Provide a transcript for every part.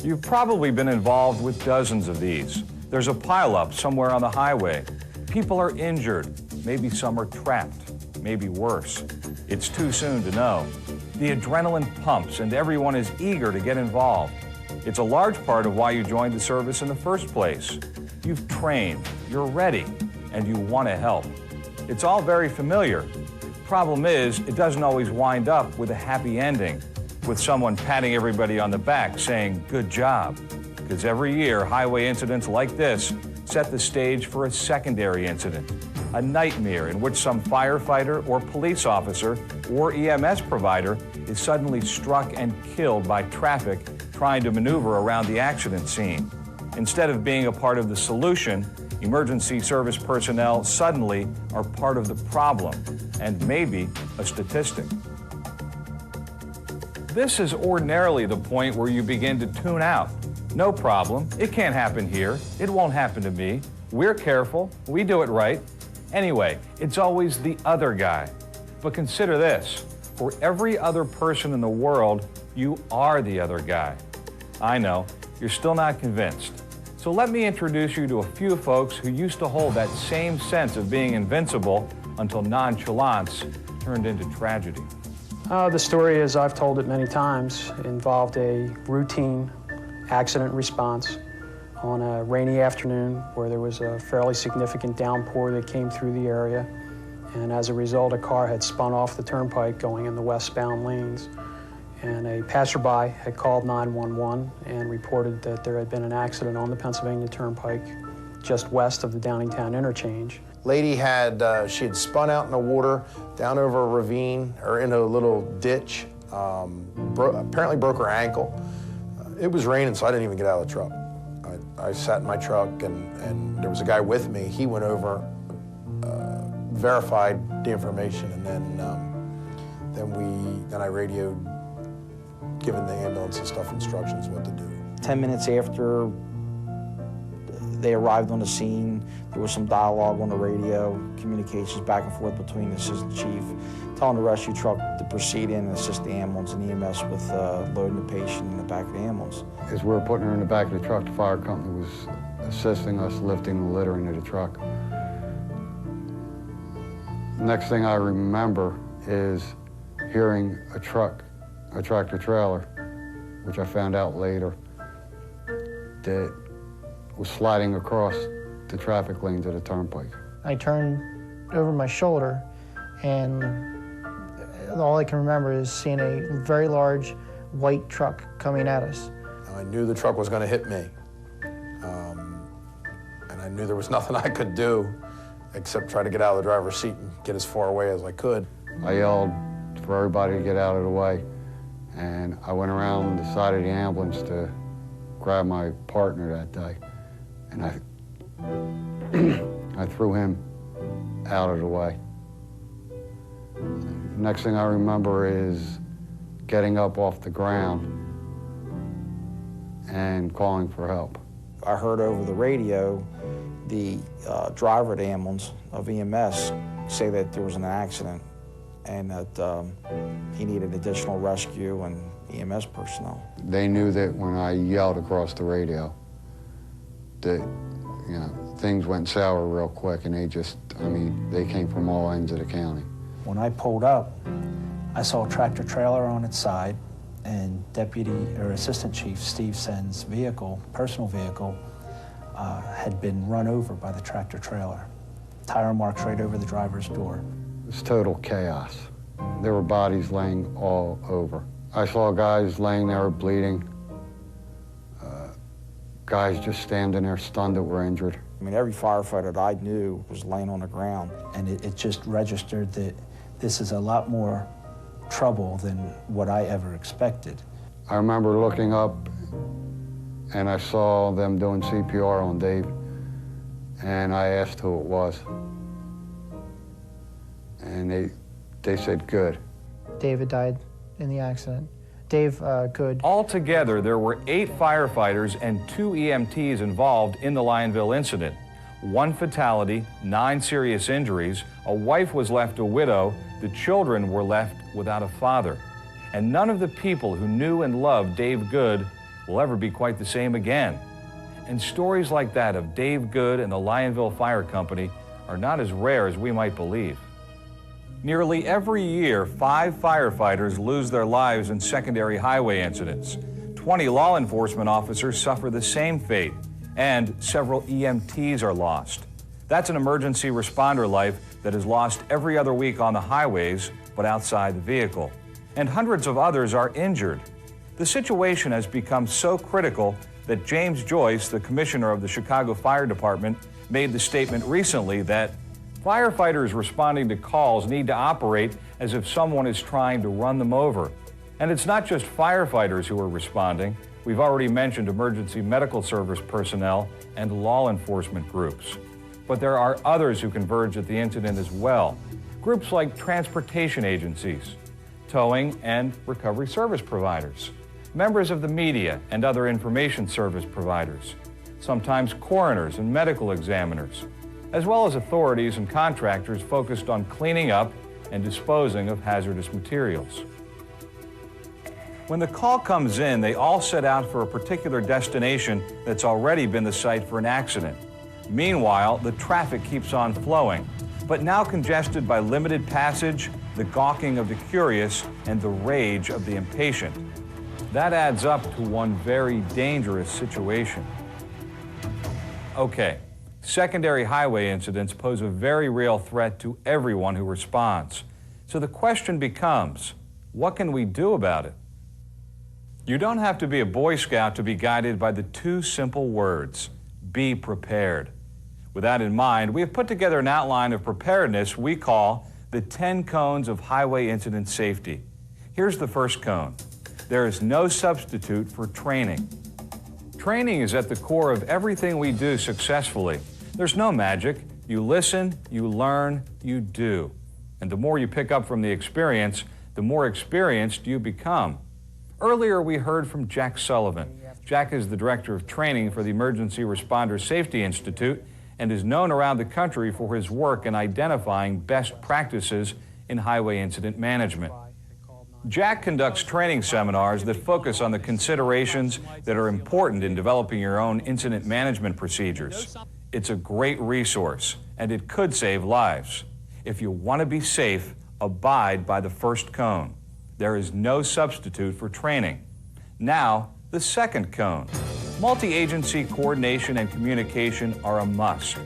You've probably been involved with dozens of these. There's a pileup somewhere on the highway. People are injured. Maybe some are trapped. Maybe worse. It's too soon to know. The adrenaline pumps and everyone is eager to get involved. It's a large part of why you joined the service in the first place. You've trained, you're ready, and you want to help. It's all very familiar. Problem is, it doesn't always wind up with a happy ending, with someone patting everybody on the back saying, "Good job." Because every year, highway incidents like this set the stage for a secondary incident, a nightmare in which some firefighter or police officer or EMS provider is suddenly struck and killed by traffic trying to maneuver around the accident scene. Instead of being a part of the solution, emergency service personnel suddenly are part of the problem and maybe a statistic. This is ordinarily the point where you begin to tune out. No problem, it can't happen here, it won't happen to me, we're careful, we do it right. Anyway, it's always the other guy. But consider this, for every other person in the world, you are the other guy. I know, you're still not convinced. So let me introduce you to a few folks who used to hold that same sense of being invincible until nonchalance turned into tragedy. The story, as I've told it many times, involved a routine accident response on a rainy afternoon where there was a fairly significant downpour that came through the area. And as a result, a car had spun off the turnpike going in the westbound lanes. And a passerby had called 911 and reported that there had been an accident on the Pennsylvania Turnpike just west of the Downingtown interchange. Lady she had spun out in the water, down over a ravine, or into a little ditch, apparently broke her ankle. It was raining, so I didn't even get out of the truck. I sat in my truck, and there was a guy with me. He went over, verified the information, and then I radioed, giving the ambulance and stuff instructions what to do. 10 minutes after they arrived on the scene, there was some dialogue on the radio, communications back and forth between the assistant chief, telling the rescue truck to proceed in and assist the ambulance and EMS with loading the patient in the back of the ambulance. As we were putting her in the back of the truck, the fire company was assisting us lifting the litter into the truck. Next thing I remember is hearing a tractor trailer, which I found out later, that was sliding across the traffic lanes of the turnpike. I turned over my shoulder, and all I can remember is seeing a very large white truck coming at us. I knew the truck was going to hit me, and I knew there was nothing I could do except try to get out of the driver's seat and get as far away as I could. I yelled for everybody to get out of the way, and I went around the side of the ambulance to grab my partner that day, and I threw him out of the way. Next thing I remember is getting up off the ground and calling for help. I heard over the radio the driver of the ambulance of EMS say that there was an accident and that he needed additional rescue and EMS personnel. They knew that when I yelled across the radio that, things went sour real quick, and they came from all ends of the county. When I pulled up, I saw a tractor trailer on its side, and Assistant Chief Steve Sen's personal vehicle, had been run over by the tractor trailer. Tire marks right over the driver's door. It was total chaos. There were bodies laying all over. I saw guys laying there bleeding, guys just standing there stunned that were injured. Every firefighter that I knew was laying on the ground. And it just registered that this is a lot more trouble than what I ever expected. I remember looking up and I saw them doing CPR on Dave, and I asked who it was. And they said, "Good." David died in the accident. Dave Good. Altogether, there were 8 firefighters and 2 EMTs involved in the Lionville incident. 1 fatality, 9 serious injuries, a wife was left a widow, the children were left without a father. And none of the people who knew and loved Dave Good will ever be quite the same again. And stories like that of Dave Good and the Lionville Fire Company are not as rare as we might believe. Nearly every year, 5 firefighters lose their lives in secondary highway incidents. 20 law enforcement officers suffer the same fate, and several EMTs are lost. That's an emergency responder life that is lost every other week on the highways, but outside the vehicle. And hundreds of others are injured. The situation has become so critical that James Joyce, the commissioner of the Chicago Fire Department, made the statement recently that firefighters responding to calls need to operate as if someone is trying to run them over. And it's not just firefighters who are responding. We've already mentioned emergency medical service personnel and law enforcement groups. But there are others who converge at the incident as well. Groups like transportation agencies, towing and recovery service providers, members of the media and other information service providers, sometimes coroners and medical examiners, as well as authorities and contractors focused on cleaning up and disposing of hazardous materials. When the call comes in, they all set out for a particular destination that's already been the site for an accident. Meanwhile, the traffic keeps on flowing, but now congested by limited passage, the gawking of the curious, and the rage of the impatient. That adds up to one very dangerous situation. Okay, secondary highway incidents pose a very real threat to everyone who responds. So the question becomes, what can we do about it? You don't have to be a Boy Scout to be guided by the 2 simple words, be prepared. With that in mind, we have put together an outline of preparedness we call the 10 cones of highway incident safety. Here's the first cone. There is no substitute for training. Training is at the core of everything we do successfully. There's no magic. You listen, you learn, you do. And the more you pick up from the experience, the more experienced you become. Earlier, we heard from Jack Sullivan. Jack is the Director of Training for the Emergency Responder Safety Institute and is known around the country for his work in identifying best practices in highway incident management. Jack conducts training seminars that focus on the considerations that are important in developing your own incident management procedures. It's a great resource, and it could save lives. If you want to be safe, abide by the first cone. There is no substitute for training. Now, the second cone. Multi-agency coordination and communication are a must.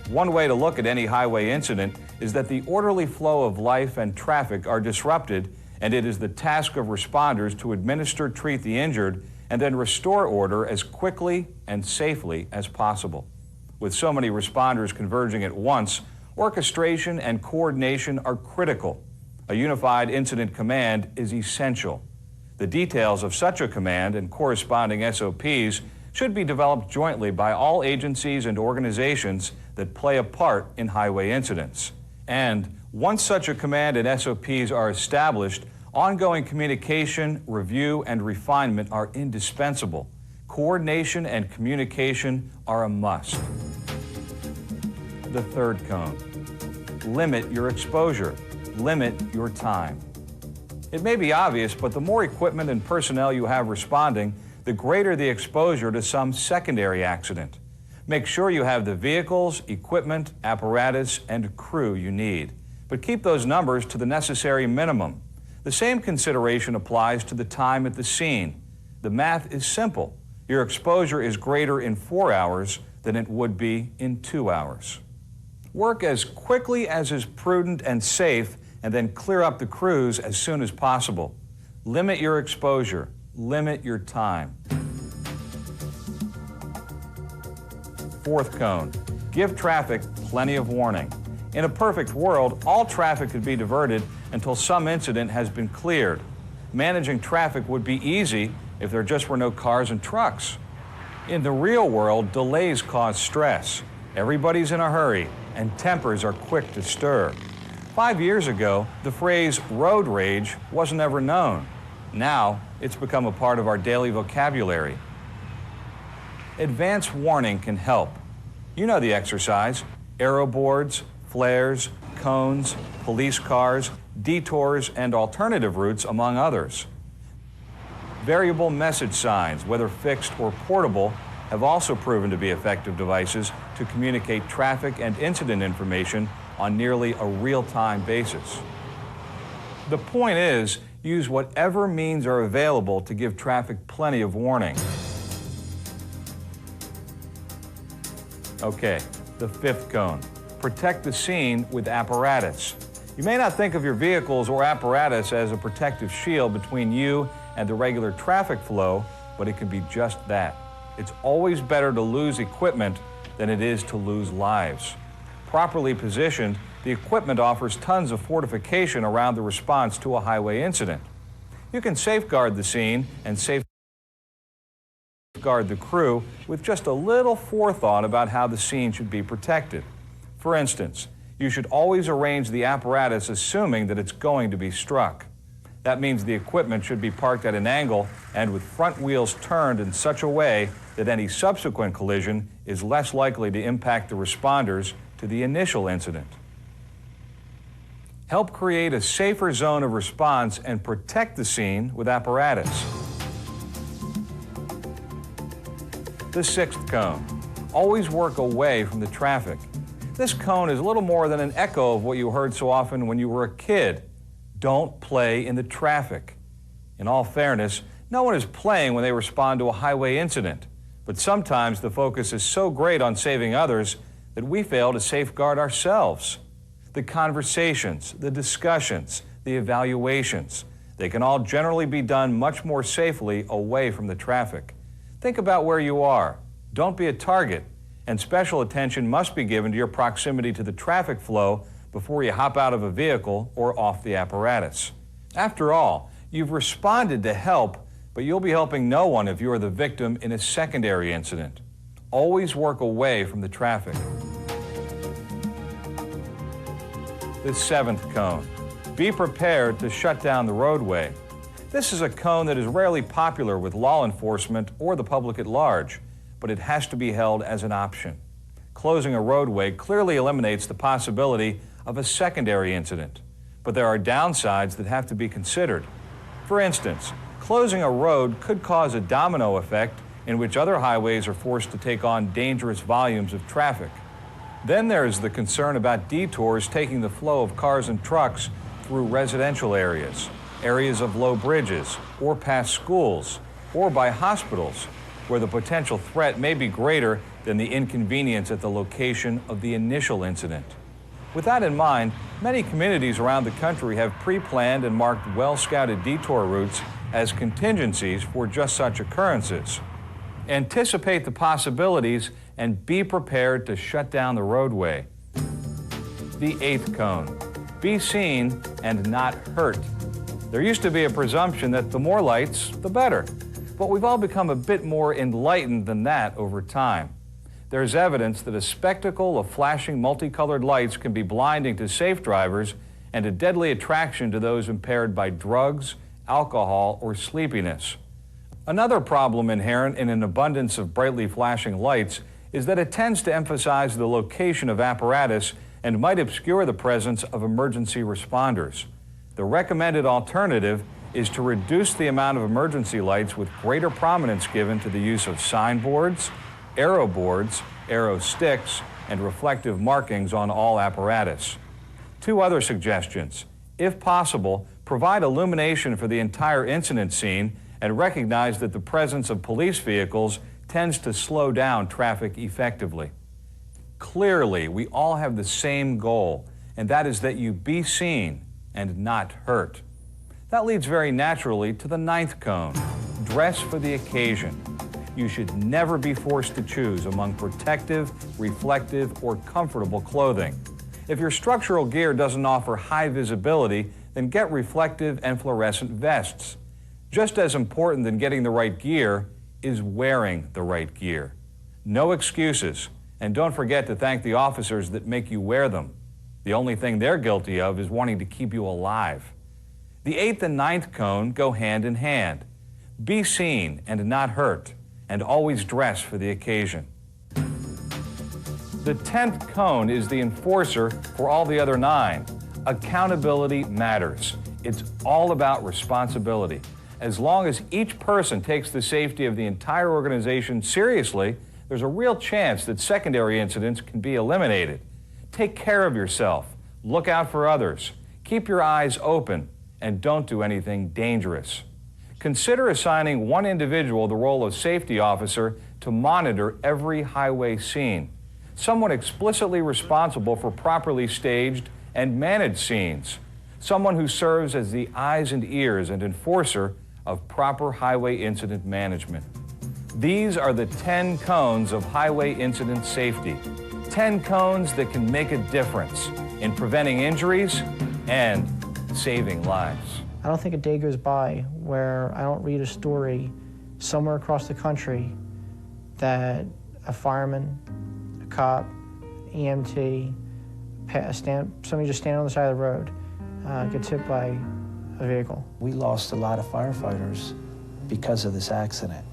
One way to look at any highway incident is that the orderly flow of life and traffic are disrupted, and it is the task of responders to administer, treat the injured, and then restore order as quickly and safely as possible. With so many responders converging at once, orchestration and coordination are critical. A unified incident command is essential. The details of such a command and corresponding SOPs should be developed jointly by all agencies and organizations that play a part in highway incidents. And once such a command and SOPs are established, ongoing communication, review, and refinement are indispensable. Coordination and communication are a must. The third cone. Limit your exposure. Limit your time. It may be obvious, but the more equipment and personnel you have responding, the greater the exposure to some secondary accident. Make sure you have the vehicles, equipment, apparatus, and crew you need. But keep those numbers to the necessary minimum. The same consideration applies to the time at the scene. The math is simple. Your exposure is greater in 4 hours than it would be in 2 hours. Work as quickly as is prudent and safe, and then clear up the crews as soon as possible. Limit your exposure. Limit your time. Fourth cone. Give traffic plenty of warning. In a perfect world, all traffic could be diverted until some incident has been cleared. Managing traffic would be easy if there just were no cars and trucks. In the real world, delays cause stress. Everybody's in a hurry, and tempers are quick to stir. 5 years ago, the phrase road rage wasn't ever known. Now, it's become a part of our daily vocabulary. Advance warning can help. You know the exercise: arrow boards, flares, cones, police cars, detours, and alternative routes, among others. Variable message signs, whether fixed or portable, have also proven to be effective devices to communicate traffic and incident information on nearly a real-time basis. The point is, use whatever means are available to give traffic plenty of warning. Okay, the fifth cone. Protect the scene with apparatus. You may not think of your vehicles or apparatus as a protective shield between you and the regular traffic flow, but it can be just that. It's always better to lose equipment than it is to lose lives. Properly positioned, the equipment offers tons of fortification around the response to a highway incident. You can safeguard the scene and safeguard the crew with just a little forethought about how the scene should be protected. For instance, you should always arrange the apparatus assuming that it's going to be struck. That means the equipment should be parked at an angle and with front wheels turned in such a way that any subsequent collision is less likely to impact the responders to the initial incident. Help create a safer zone of response and protect the scene with apparatus. The sixth cone. Always work away from the traffic. This cone is little more than an echo of what you heard so often when you were a kid. Don't play in the traffic. In all fairness, no one is playing when they respond to a highway incident, but sometimes the focus is so great on saving others that we fail to safeguard ourselves. The conversations, the discussions, the evaluations, they can all generally be done much more safely away from the traffic. Think about where you are. Don't be a target, and special attention must be given to your proximity to the traffic flow before you hop out of a vehicle or off the apparatus. After all, you've responded to help, but you'll be helping no one if you are the victim in a secondary incident. Always work away from the traffic. The seventh cone. Be prepared to shut down the roadway. This is a cone that is rarely popular with law enforcement or the public at large, but it has to be held as an option. Closing a roadway clearly eliminates the possibility of a secondary incident, but there are downsides that have to be considered. For instance, closing a road could cause a domino effect in which other highways are forced to take on dangerous volumes of traffic. Then there is the concern about detours taking the flow of cars and trucks through residential areas, areas of low bridges, or past schools, or by hospitals, where the potential threat may be greater than the inconvenience at the location of the initial incident. With that in mind, many communities around the country have pre-planned and marked well-scouted detour routes as contingencies for just such occurrences. Anticipate the possibilities and be prepared to shut down the roadway. The eighth cone. Be seen and not hurt. There used to be a presumption that the more lights, the better. But we've all become a bit more enlightened than that over time. There's evidence that a spectacle of flashing multicolored lights can be blinding to safe drivers and a deadly attraction to those impaired by drugs, alcohol, or sleepiness. Another problem inherent in an abundance of brightly flashing lights is that it tends to emphasize the location of apparatus and might obscure the presence of emergency responders. The recommended alternative is to reduce the amount of emergency lights with greater prominence given to the use of signboards, arrow boards, arrow sticks, and reflective markings on all apparatus. Two other suggestions. If possible, provide illumination for the entire incident scene and recognize that the presence of police vehicles tends to slow down traffic effectively. Clearly, we all have the same goal, and that is that you be seen and not hurt. That leads very naturally to the ninth cone. Dress for the occasion. You should never be forced to choose among protective, reflective, or comfortable clothing. If your structural gear doesn't offer high visibility, then get reflective and fluorescent vests. Just as important than getting the right gear is wearing the right gear. No excuses, and don't forget to thank the officers that make you wear them. The only thing they're guilty of is wanting to keep you alive. The eighth and ninth cone go hand in hand. Be seen and not hurt, and always dress for the occasion. The 10th cone is the enforcer for all the other 9. Accountability matters. It's all about responsibility. As long as each person takes the safety of the entire organization seriously, there's a real chance that secondary incidents can be eliminated. Take care of yourself, look out for others, keep your eyes open, and don't do anything dangerous. Consider assigning one individual the role of safety officer to monitor every highway scene. Someone explicitly responsible for properly staged and managed scenes. Someone who serves as the eyes and ears and enforcer of proper highway incident management. These are the 10 cones of highway incident safety. 10 cones that can make a difference in preventing injuries and saving lives. I don't think a day goes by where I don't read a story somewhere across the country that a fireman, a cop, EMT, somebody just standing on the side of the road gets hit by a vehicle. We lost a lot of firefighters because of this accident.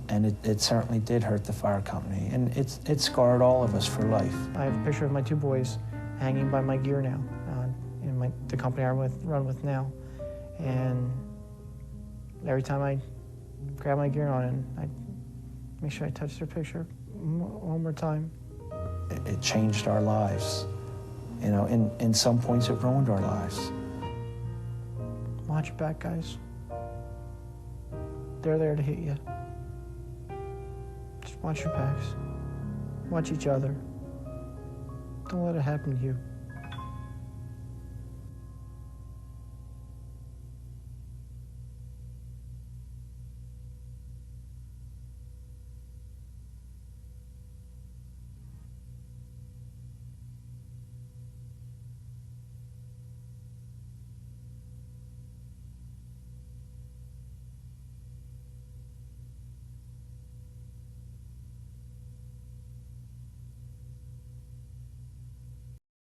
And it certainly did hurt the fire company. And it scarred all of us for life. I have a picture of my 2 boys hanging by my gear now in the company I run with now. And every time I grab my gear on and I make sure I touch their picture one more time. It changed our lives. You know, in some points it ruined our lives. Watch your back, guys. They're there to hit you. Just watch your backs. Watch each other. Don't let it happen to you.